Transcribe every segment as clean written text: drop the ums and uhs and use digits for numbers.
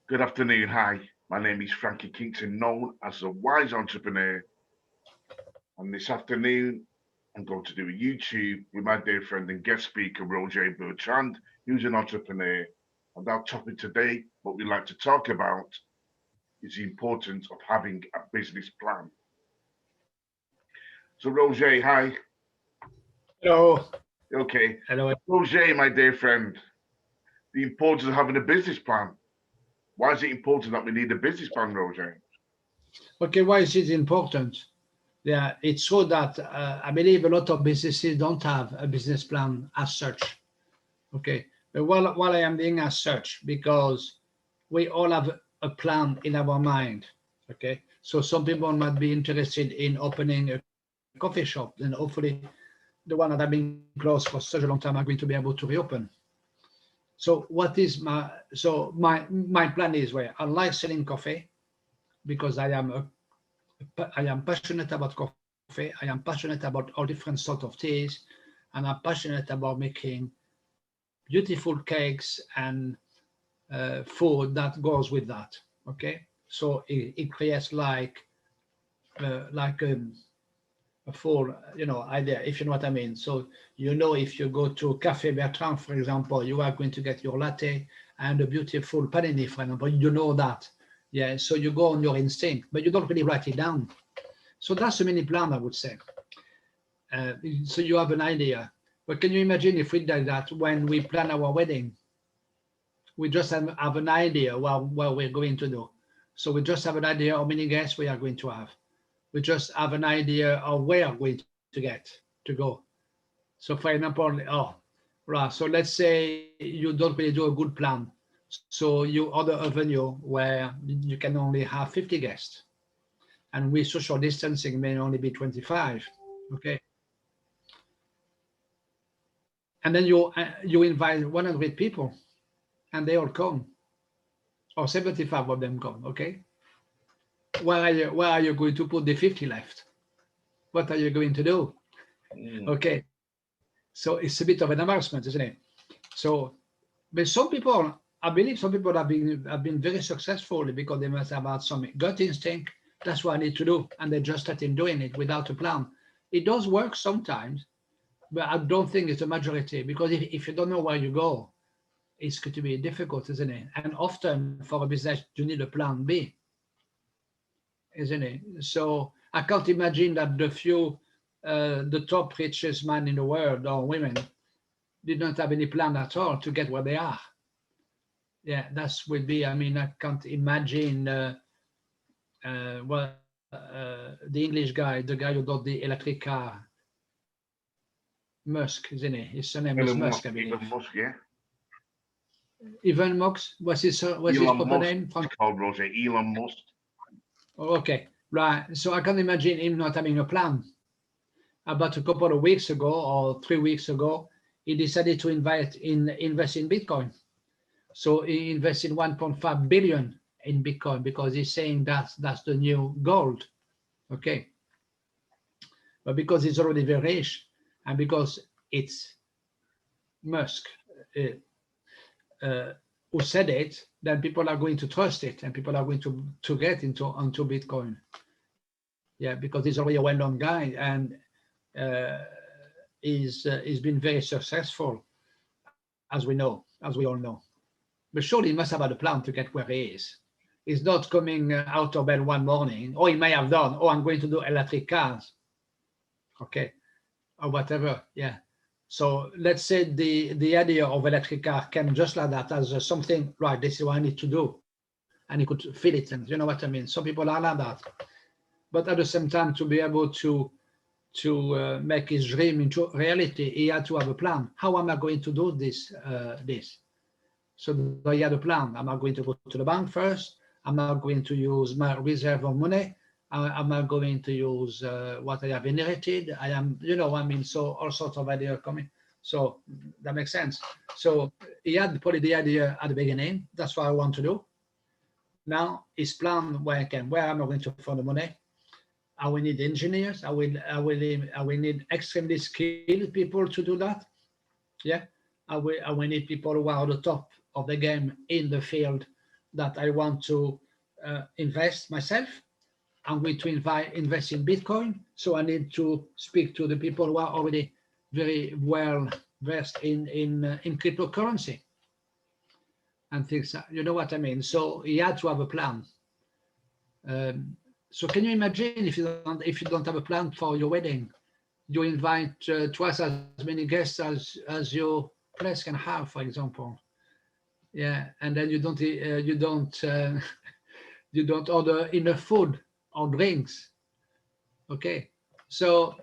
Good afternoon. Hi, my name is Frankie Kington, known as a wise entrepreneur. And this afternoon, I'm going to do a YouTube with my dear friend and guest speaker, Roger Bertrand, who's an entrepreneur. And our topic today, what we like to talk about, is the importance of having a business plan. So, Roger, hi. Hello. Okay. Hello. Roger, my dear friend, the importance of having a business plan. Why is it important that we need a business plan, Roger? Okay, why is it important? Yeah, it's true that I believe a lot of businesses don't have a business plan as such. Okay, but while I am being as such, because we all have a plan in our mind. Okay, so some people might be interested in opening a coffee shop, and hopefully the one that have been closed for such a long time are going to be able to reopen. So my plan is where I like selling coffee because I am passionate about coffee. I am passionate about all different sort of teas, and I'm passionate about making beautiful cakes and food that goes with that. Okay, so it creates like a full idea, if you know what I mean. So if you go to Cafe Bertrand, for example, you are going to get your latte and a beautiful panini, for example. You know that, yeah. So you go on your instinct, but you don't really write it down. So that's a mini plan, I would say. So you have an idea. But can you imagine if we did that when we plan our wedding? We just have an idea what we're going to do. So we just have an idea how many guests we are going to have. We just have an idea of where we're going to go. So for example, right. So let's say you don't really do a good plan. So you order a venue where you can only have 50 guests, and with social distancing may only be 25. Okay, and then you invite 100 people, and they all come, or 75 of them come. Okay, where are you going to put the 50 left? What are you going to do? Mm. Okay, so it's a bit of an embarrassment, isn't it? So, but some people, I believe some people have been very successful because they must have had some gut instinct. That's what I need to do, and they just started doing it without a plan. It does work sometimes, but I don't think it's a majority, because if you don't know where you go, it's going to be difficult, isn't it? And often for a business, you need a plan B, isn't it? So I can't imagine that the top richest man in the world or women did not have any plan at all to get where they are. Yeah, that's would be. I mean, I can't imagine. The English guy, the guy who got the electric car, Musk, isn't he? His surname is Musk, I believe. Elon Musk, yeah. Even Musk was his Elon proper Musk. name. It's called Roger. Elon Musk. Oh, okay, right. So I can imagine him not having a plan. About a couple of weeks ago or 3 weeks ago, he decided to invest in Bitcoin. So he invested 1.5 billion in Bitcoin because he's saying that's the new gold. Okay, but because he's already very rich, and because it's Musk uh, who said it, then people are going to trust it, and people are going to get onto Bitcoin. Yeah, because he's already a well-known guy, and uh, he's been very successful, as we all know. But surely he must have had a plan to get where he is. He's not coming out of bed one morning, or he may have done, oh, I'm going to do electric cars, okay, or whatever. Yeah. So let's say the idea of electric car came just like that, as something, right, this is what I need to do. And he could feel it, and you know what I mean. Some people are like that. But at the same time, to be able to make his dream into reality, he had to have a plan. How am I going to do this? So he had a plan. Am I going to go to the bank first? Am I going to use my reserve of money? Am I going to use what I have inherited? I mean, so all sorts of ideas coming. So that makes sense. So he had probably the idea at the beginning. That's what I want to do. Now his plan, where am I going to find the money? I will need engineers. I will need extremely skilled people to do that. Yeah, I will need people who are at the top of the game in the field that I want to invest myself. I'm going to invest in Bitcoin. So I need to speak to the people who are already very well versed in cryptocurrency and things. You know what I mean? So he had to have a plan. So can you imagine if you don't have a plan for your wedding, you invite twice as many guests as your place can have, for example. Yeah, and then you don't order enough food or drinks. Okay, so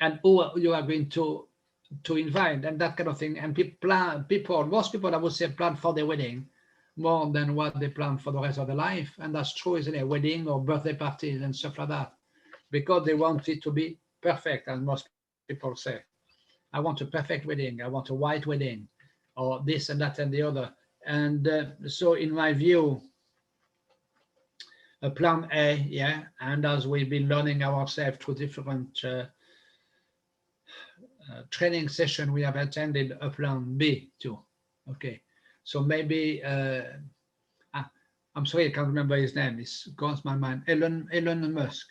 and who you are going to invite and that kind of thing. And most people, I would say, plan for their wedding more than what they plan for the rest of their life. And that's true, isn't it? Wedding or birthday parties and stuff like that, because they want it to be perfect, as most people say. I want a perfect wedding. I want a white wedding, or this and that and the other. And so, in my view, a plan A, yeah, and as we've been learning ourselves through different training session, we have attended a plan B too. Okay, so maybe I'm sorry, I can't remember his name. It's gone my mind. Elon Musk.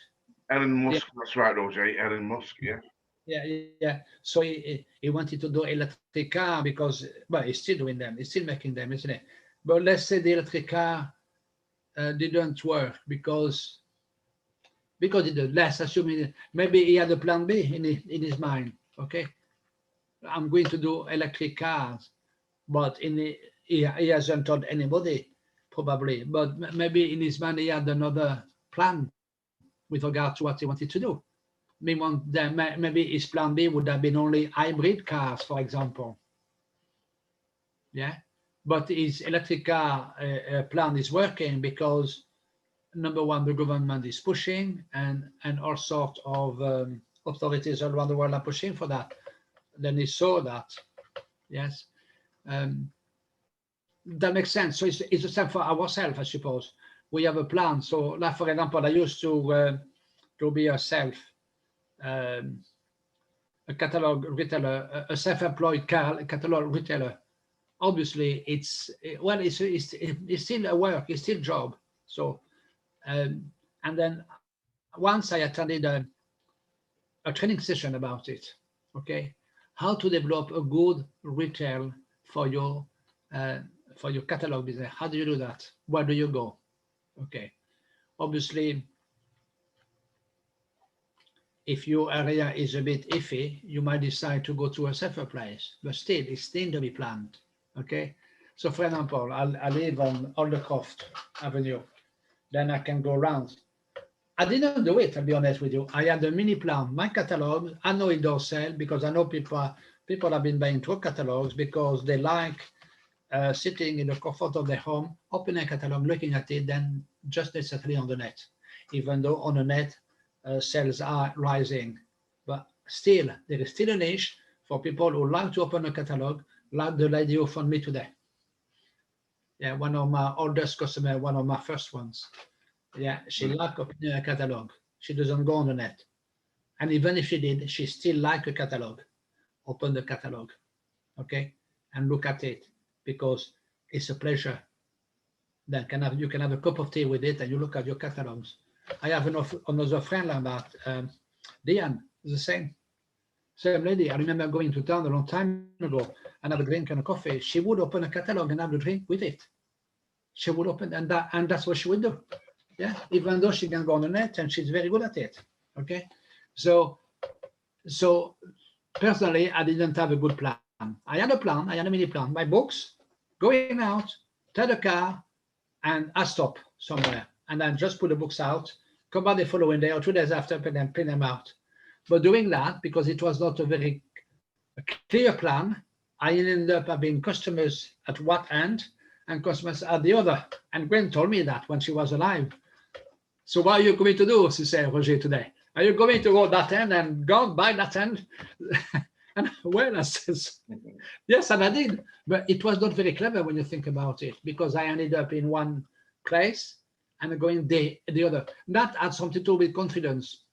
Elon Yeah, Musk, that's right, Roger. Elon Musk, yeah. yeah. So he wanted to do electric car because, well, he's still doing them. He's still making them, isn't it? But let's say the electric car didn't work because it did. Let's assuming maybe he had a plan B in his mind. Okay, I'm going to do electric cars, but he hasn't told anybody probably. But maybe in his mind he had another plan with regard to what he wanted to do. Maybe his plan B would have been only hybrid cars, for example. Yeah, but his electric car plan is working because number one, the government is pushing, and all sorts of authorities around the world are pushing for that. Then he saw that, yes, um, that makes sense. So it's the same for ourselves, I suppose. We have a plan. So, like for example, I used to be um, a catalog retailer, a self-employed catalog retailer. Obviously, it's still a work, it's still a job. So, and then once I attended a training session about it. Okay, how to develop a good retail for your uh, for your catalog business. How do you do that? Where do you go? Okay, obviously, if your area is a bit iffy, you might decide to go to a safer place, but still, it's still to be planned. Okay, so for example, I live on Aldercroft Avenue, then I can go around. I didn't do it, I'll be honest with you. I had a mini plan, my catalog. I know it does sell because I know people have been buying through catalogs because they like sitting in the comfort of their home, opening a catalog, looking at it, then just necessarily on the net. Even though on the net sales are rising, but still there is still a niche for people who like to open a catalog, like the lady who phoned me today. Yeah, one of my oldest customers, one of my first ones. Yeah, she likes opening a catalog. She doesn't go on the net. And even if she did, she still like a catalog. Open the catalog, okay, and look at it because it's a pleasure. Then you can have a cup of tea with it and you look at your catalogs. I have another friend like that, Diane, the same lady. I remember going to town a long time ago and have a drink and a coffee. She would open a catalog and have a drink with it. She would open, and that's what she would do. Yeah, even though she can go on the net and she's very good at it. Okay, so personally, I didn't have a good plan. I had a plan. I had a mini plan. My books, going out, take the car, and I stop somewhere, and then just put the books out. Come back the following day or 2 days after, and print them out. But doing that, because it was not a very clear plan, I ended up having customers at one end and customers at the other. And Gwen told me that when she was alive. So what are you going to do, she said, Roger, today? Are you going to go that end and go by that end? And well, I says, yes, and I did. But it was not very clever when you think about it, because I ended up in one place and going the other. That had something to do with confidence.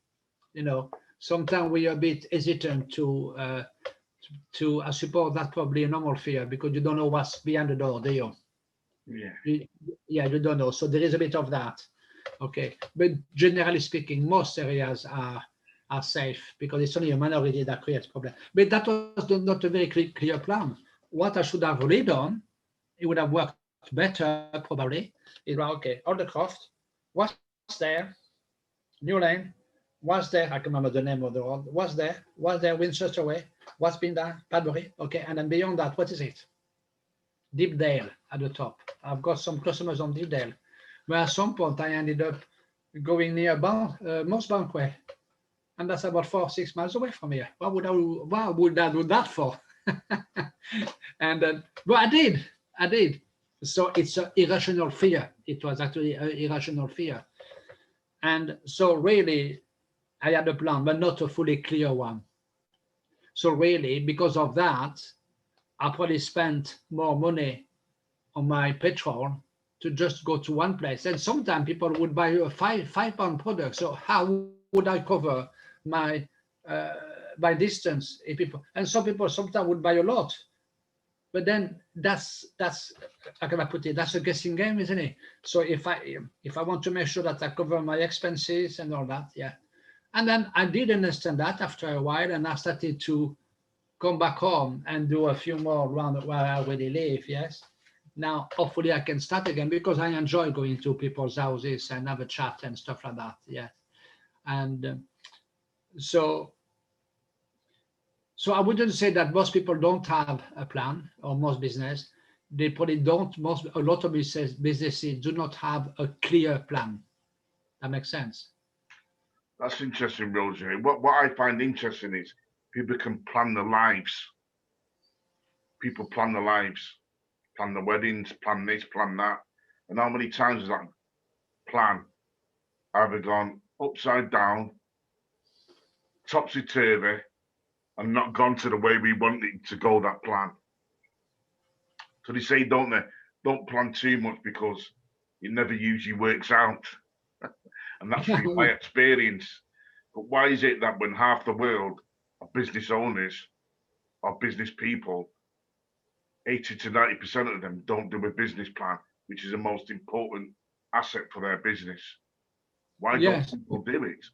You know, sometimes we are a bit hesitant to I suppose that's probably a normal fear because you don't know what's behind the door, do you? Yeah. Yeah, you don't know. So there is a bit of that. Okay, but generally speaking, most areas are safe because it's only a minority that creates problem. But that was not a very clear plan. What I should have really done, it would have worked better probably. Is well, okay, all the craft, what's there, New Lane, what's there? I can remember the name of the road. What's there? Winchester Way. What's been done? Padbury. Okay, and then beyond that, what is it? Deepdale at the top. I've got some customers on Deepdale, where at some point I ended up going near Moss Bankway, and that's about 4 or 6 miles away from here. Why would I do that for? And then, well, I did. So it's an irrational fear. It was actually an irrational fear. And so really, I had a plan, but not a fully clear one. So really, because of that, I probably spent more money on my petrol to just go to one place. And sometimes people would buy a five pound product. So how would I cover my uh, my distance? If people, and some people sometimes would buy a lot. But then that's how can I put it? That's a guessing game, isn't it? So if I want to make sure that I cover my expenses and all that, yeah. And then I did understand that after a while, and I started to come back home and do a few more around where I already live. Yes. Now, hopefully, I can start again because I enjoy going to people's houses and have a chat and stuff like that. Yeah. And so, so I wouldn't say that most people don't have a plan, or most business. They probably don't. A lot of businesses do not have a clear plan. That makes sense. That's interesting, Roger. What I find interesting is people can plan their lives. People plan their lives, plan the weddings, plan this, plan that. And how many times has that plan either gone upside down, topsy turvy, and not gone to the way we want it to go, that plan? So they say, don't they? Don't plan too much because it never usually works out. And that's through my experience. But why is it that when half the world are business owners or business people, 80 to 90% of them don't do a business plan, which is the most important asset for their business? Why don't Yes. people do it?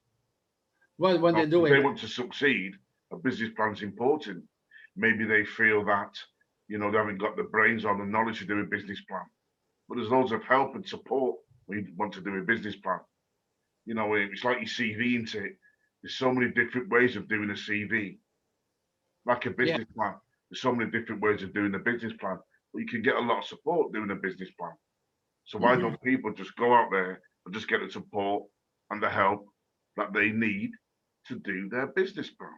Well, when Well, they do if they it, want to succeed, a business plan is important. Maybe they feel that, they haven't got the brains or the knowledge to do a business plan. But there's loads of help and support when you want to do a business plan. It's like your CV, isn't it? There's so many different ways of doing a CV, like a yeah. business plan. There's so many different ways of doing a business plan, but you can get a lot of support doing a business plan. So why Mhm. don't people just go out there and just get the support and the help that they need to do their business plan?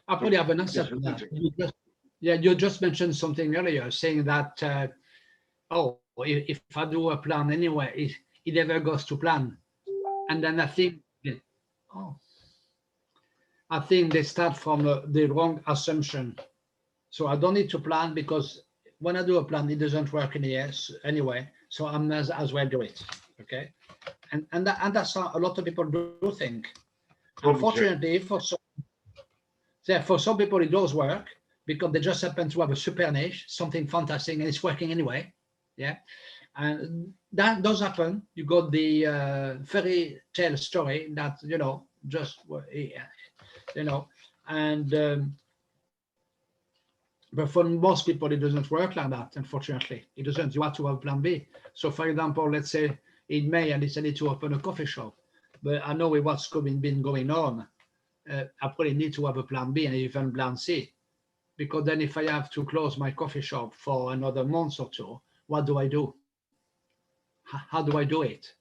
I So probably have an answer yes, to isn't that. it? Yeah, you just mentioned something earlier, saying that oh, if I do a plan anyway, it never goes to plan. And then oh, I think they start from the wrong assumption. So I don't need to plan because when I do a plan, it doesn't work in the yes anyway. So I may as well do it. Okay, and that's how a lot of people do think. Public. Unfortunately, for some people it does work because they just happen to have a super niche, something fantastic, and it's working anyway. Yeah, and that does happen. You got the fairy tale story that just yeah, you know, and but for most people, it doesn't work like that. Unfortunately, it doesn't. You have to have plan B. So, for example, let's say in May I decided to open a coffee shop, but I know with what's been going on, I probably need to have a plan B and even plan C, because then if I have to close my coffee shop for another month or two, what do I do? How do I do it?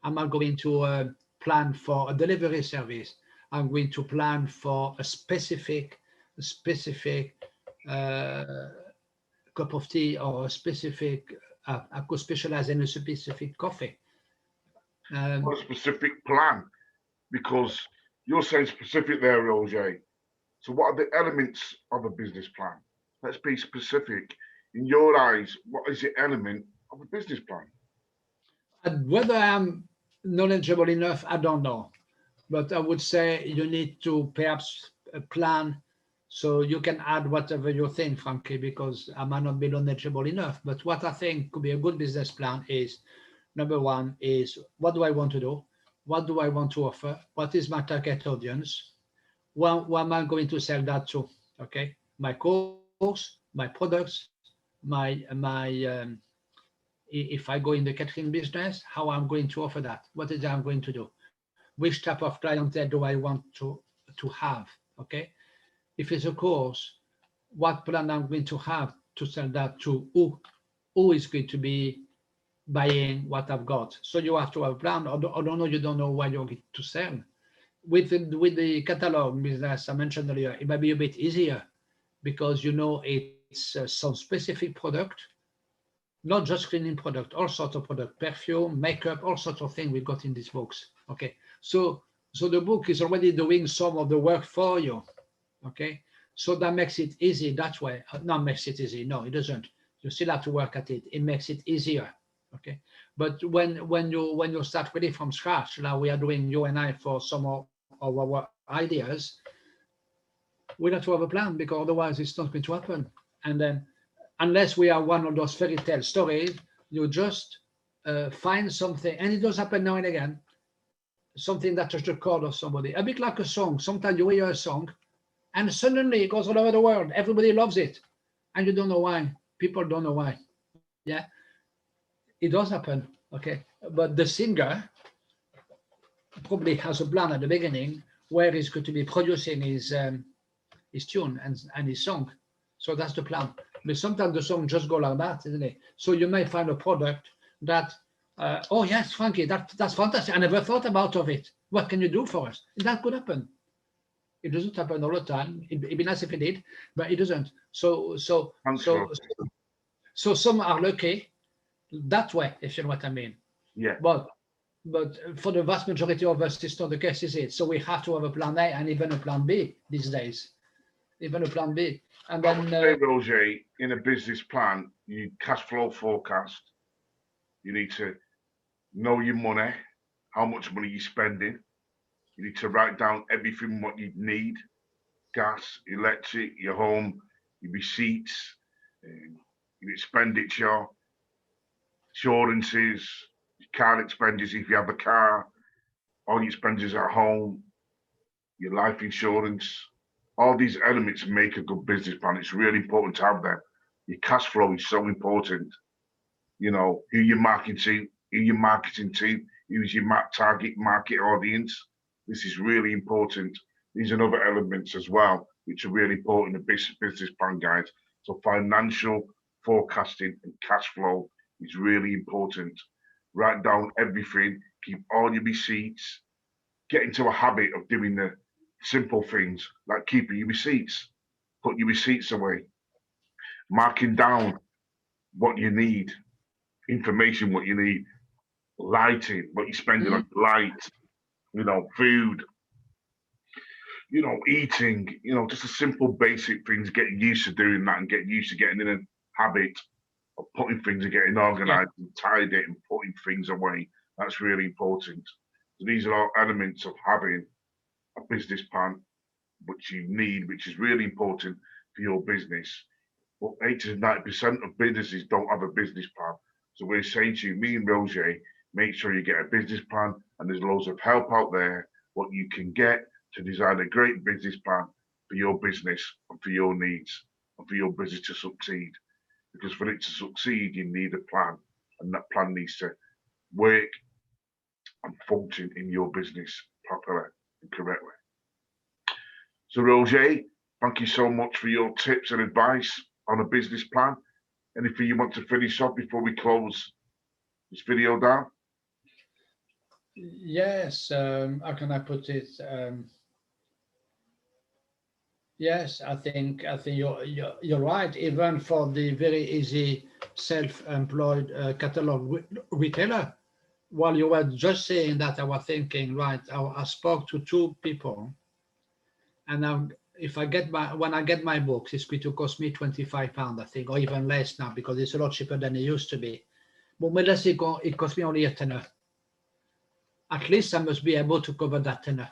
I'm not going to plan for a delivery service. I'm going to plan for a specific uh, cup of tea or a specific. I could specialize in a specific coffee. What Um, a specific plan, because you're saying specific there, Roger. So what are the elements of a business plan? Let's be specific. In your eyes, what is the element of a business plan? and whether I'm knowledgeable enough, I don't know. But I would say you need to perhaps plan So you can add whatever you think, Frankie, because I might not be knowledgeable enough. But what I think could be a good business plan is, number one is, what do I want to do? What do I want to offer? What is my target audience? Where am I going to sell that to? Okay, my course, my products, if I go in the catering business, how I'm going to offer that? What is I'm going to do? Which type of clientele do I want to have? Okay, if it's a course, what plan I'm going to have to sell that to? Who is going to be buying what I've got? So you have to have a plan. Or don't know, you don't know what you're going to sell. With the catalog business I mentioned earlier, it might be a bit easier because you know it's some specific product, not just cleaning product, all sorts of product, perfume, makeup, all sorts of things we got in these books. Okay, so the book is already doing some of the work for you. Okay, so that makes it easy that way. Not makes it easy, no, it doesn't. You still have to work at it. It makes it easier. Okay, but when you start really from scratch, like we are doing, you and I, for some of our ideas, we have to have a plan, because otherwise it's not going to happen. And then, unless we are one of those fairy tale stories, you just find something, and it does happen now and again, something that touches the chord of somebody, a bit like a song. Sometimes you hear a song and suddenly it goes all over the world, everybody loves it, and you don't know why. People don't know why. Yeah, it does happen. Okay, but the singer probably has a plan at the beginning where he's going to be producing his tune and his song. So that's the plan. But sometimes the song just go like that, isn't it? So you may find a product that, oh yes, Frankie, that's fantastic. I never thought about of it. What can you do for us? That could happen. It doesn't happen all the time. It'd be nice if it did, but it doesn't. So some are lucky that way, if you know what I mean. Yeah. But for the vast majority of us, it's not the case, is it? So we have to have a plan A and even a plan B these days. Even a plan B. And then, Roger, in a business plan, you need cash flow forecast. You need to know your money, how much money you're spending. You need to write down everything what you need: gas, electric, your home, your receipts, your expenditure, insurances, your car expenses if you have a car, all your expenses at home, your life insurance. All these elements make a good business plan. It's really important to have them. Your cash flow is so important. You know, who you're marketing to, who's your target market audience. This is really important. These are other elements as well, which are really important in the business plan, guys. So financial forecasting and cash flow is really important. Write down everything, keep all your receipts, get into a habit of doing the simple things like keeping your receipts, put your receipts away, marking down what you need, information, what you need, lighting, what you're spending on light, food, eating, just a simple basic things, getting used to doing that and getting used to getting in a habit of putting things and getting organized and tidy and putting things away. That's really important. So these are all elements of having a business plan, which you need, which is really important for your business. But 80 to 90% of businesses don't have a business plan. So we're saying to you, me and Roger, make sure you get a business plan, and there's loads of help out there, what you can get to design a great business plan for your business and for your needs and for your business to succeed. Because for it to succeed, you need a plan, and that plan needs to work and function in your business properly and correctly. So Roger, thank you so much for your tips and advice on a business plan. Anything you want to finish off before we close this video down? Yes, how can I put it? Yes, I think you're right. Even for the very easy self-employed catalog retailer, while you were just saying that, I was thinking, right, I spoke to two people, and now when I get my books, it's going to cost me £25, I think, or even less now, because it's a lot cheaper than it used to be. But let's say it cost me only a tenner. At least I must be able to cover that tenner.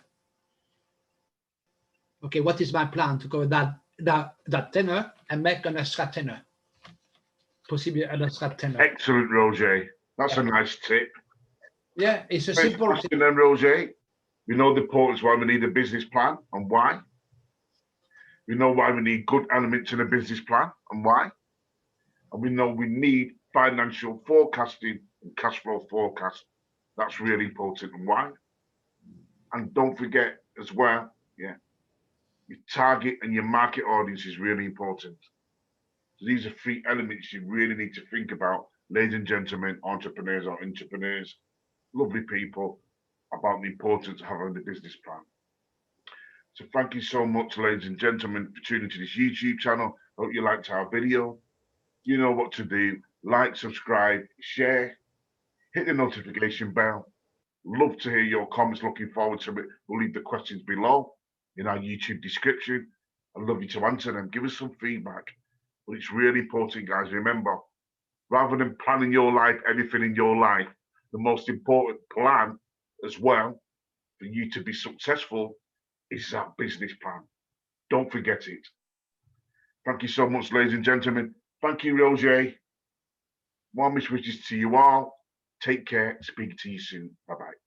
Okay, what is my plan to cover that that tenner and make an extra tenner. Possibly an extra tenner. Excellent, Roger. That's a nice tip. Yeah, it's a First simple question thing. then, Roger. We know the importance why we need a business plan and why. We know why we need good elements in a business plan and why. And we know we need financial forecasting and cash flow forecast. That's really important and why. And don't forget as well, your target and your market audience is really important. So these are 3 elements you really need to think about, ladies and gentlemen, entrepreneurs or entrepreneurs, lovely people, about the importance of having a business plan. So thank you so much, ladies and gentlemen, for tuning to this YouTube channel. Hope you liked our video. You know what to do. Like, subscribe, share, hit the notification bell. Love to hear your comments. Looking forward to it. We'll leave the questions below in our YouTube description. I'd love you to answer them. Give us some feedback. But it's really important, guys. Remember, rather than planning your life, everything in your life, the most important plan as well for you to be successful is that business plan. Don't forget it. Thank you so much, ladies and gentlemen. Thank you, Roger. Warmest wishes to you all. Take care. Speak to you soon. Bye-bye.